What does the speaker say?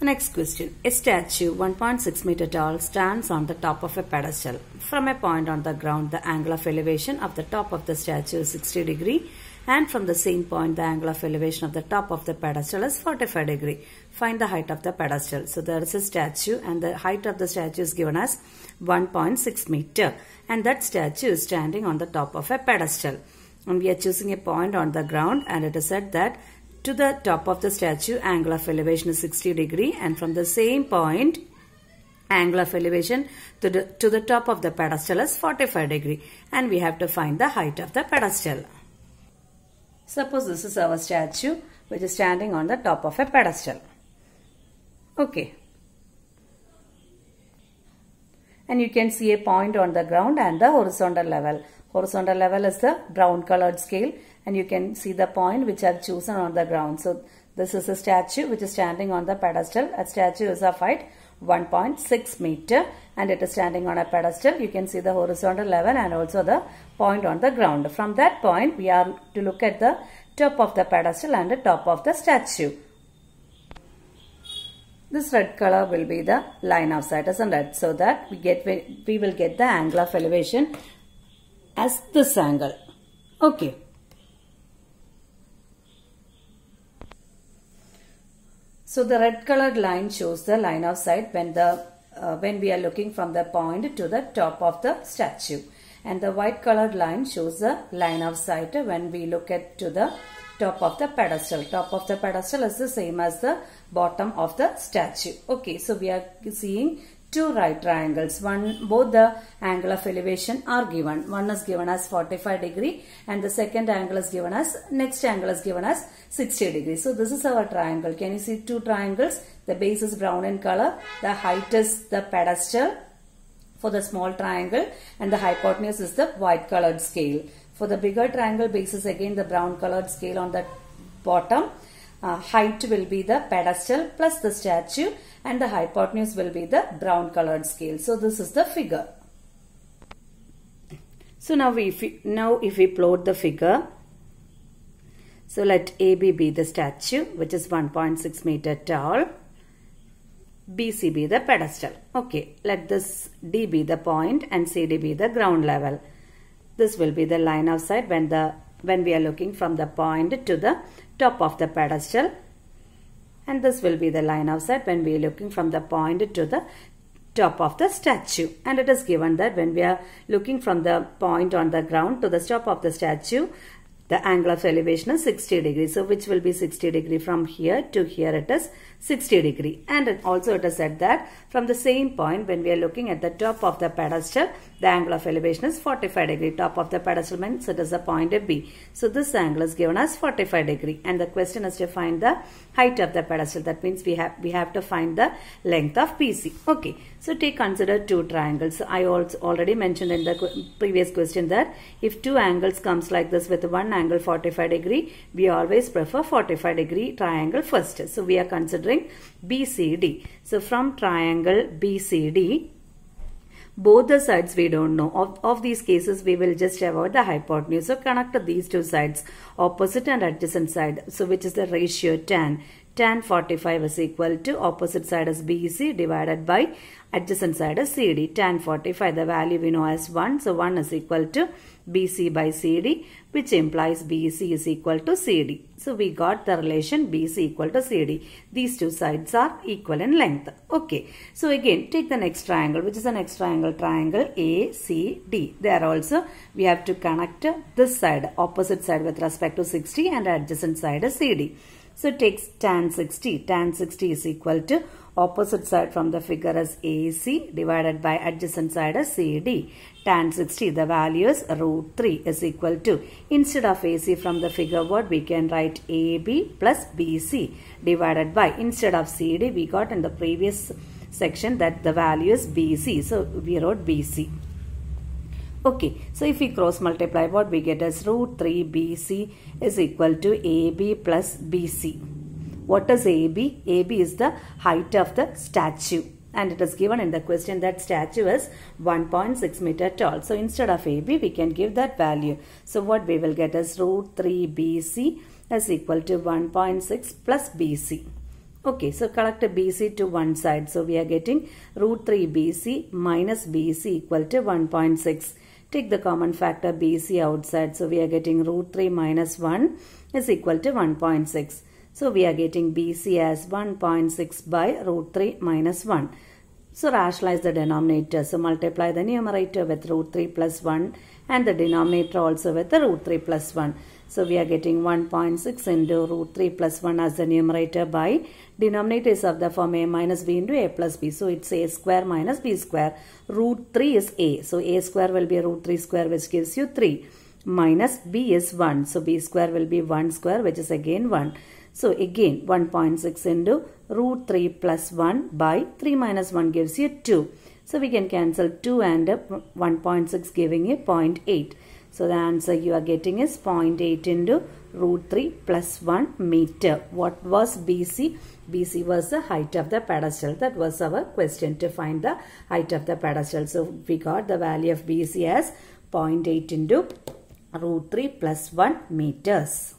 Next question. A statue 1.6 meter tall stands on the top of a pedestal. From a point on the ground, the angle of elevation of the top of the statue is 60 degree, and from the same point, the angle of elevation of the top of the pedestal is 45 degree. Find the height of the pedestal. So there is a statue and the height of the statue is given as 1.6 meter, and that statue is standing on the top of a pedestal. And we are choosing a point on the ground, and it is said that to the top of the statue, angle of elevation is 60 degree, and from the same point, angle of elevation to the top of the pedestal is 45 degree, and we have to find the height of the pedestal. Suppose this is our statue which is standing on the top of a pedestal. Okay. And you can see a point on the ground and the horizontal level. Horizontal level is the brown colored scale, and you can see the point which I have chosen on the ground. So this is a statue which is standing on the pedestal. A statue is of height 1.6 meter, and it is standing on a pedestal. You can see the horizontal level and also the point on the ground. From that point, we are to look at the top of the pedestal and the top of the statue. This red color will be the line of sight, isn't it? So that we will get the angle of elevation as this angle. Okay. So the red colored line shows the line of sight when we are looking from the point to the top of the statue, and the white colored line shows the line of sight when we look at to the top of the pedestal. Top of the pedestal is the same as the bottom of the statue. Okay, so we are seeing two right triangles. Both the angle of elevation are given. One is given as 45 degree, and the second angle is given as, next angle is given as 60 degree. So this is our triangle. Can you see two triangles? The base is brown in color. The height is the pedestal for the small triangle, and the hypotenuse is the white colored scale. For the bigger triangle, base is again the brown colored scale on the bottom. Height will be the pedestal plus the statue, and the hypotenuse will be the brown colored scale. So this is the figure. So now if we plot the figure, so let AB be the statue which is 1.6 meter tall, BC be the pedestal. Okay, let this D be the point and CD be the ground level. This will be the line of sight when we are looking from the point to the top of the pedestal, and this will be the line of sight when we are looking from the point to the top of the statue. And it is given that when we are looking from the point on the ground to the top of the statue, the angle of elevation is 60 degrees. So which will be 60 degree? From here to here it is 60 degree. And also it is said that from the same point when we are looking at the top of the pedestal, the angle of elevation is 45 degree. Top of the pedestal means it is a point B. So this angle is given as 45 degree. And the question is to find the height of the pedestal. That means we have to find the length of BC. Okay. So consider two triangles. I also already mentioned in the previous question that if two angles comes like this with one angle 45 degree, we always prefer 45 degree triangle first. So we are considering BCD. So from triangle BCD, both the sides we don't know. Of these cases, we will just avoid the hypotenuse. So connect these two sides, opposite and adjacent side. So which is the ratio tan. Tan 45 is equal to opposite side is BC divided by adjacent side is CD. Tan 45, the value we know as 1. So 1 is equal to BC by CD, which implies BC is equal to CD. So we got the relation BC equal to CD. These two sides are equal in length. Okay. So again, take the next triangle, which is the next triangle, triangle ACD. There also we have to connect this side, opposite side with respect to 60, and adjacent side is CD. So take tan 60. Tan 60 is equal to opposite side from the figure as AC divided by adjacent side as CD. Tan 60, the value is √3 is equal to, instead of AC from the figure what we can write AB plus BC divided by, instead of CD we got in the previous section that the value is BC. So we wrote BC. Okay, so if we cross multiply, what we get is √3 BC is equal to AB plus BC. What is AB? AB is the height of the statue, and it is given in the question that statue is 1.6 meter tall. So instead of AB, we can give that value. So what we will get is √3 BC is equal to 1.6 plus BC. Okay, so collect BC to one side. So we are getting root 3 BC minus BC equal to 1.6. Take the common factor BC outside. So we are getting root 3 minus 1 is equal to 1.6. So we are getting BC as 1.6 by root 3 minus 1. So rationalize the denominator. So multiply the numerator with root 3 plus 1 and the denominator also with the root 3 plus 1. So we are getting 1.6 into root 3 plus 1 as the numerator by denominator is of the form a minus b into a plus b. So it's a square minus b square. Root 3 is a. So a square will be root 3 square which gives you 3. Minus b is 1. So b square will be 1 square which is again 1. So again 1.6 into root 3 plus 1 by 3 minus 1 gives you 2. So we can cancel 2 and 1.6 giving you 0.8. So the answer you are getting is 0.8 into root 3 plus 1 meter. What was BC? BC was the height of the pedestal. That was our question, to find the height of the pedestal. So we got the value of BC as 0.8 into root 3 plus 1 meters.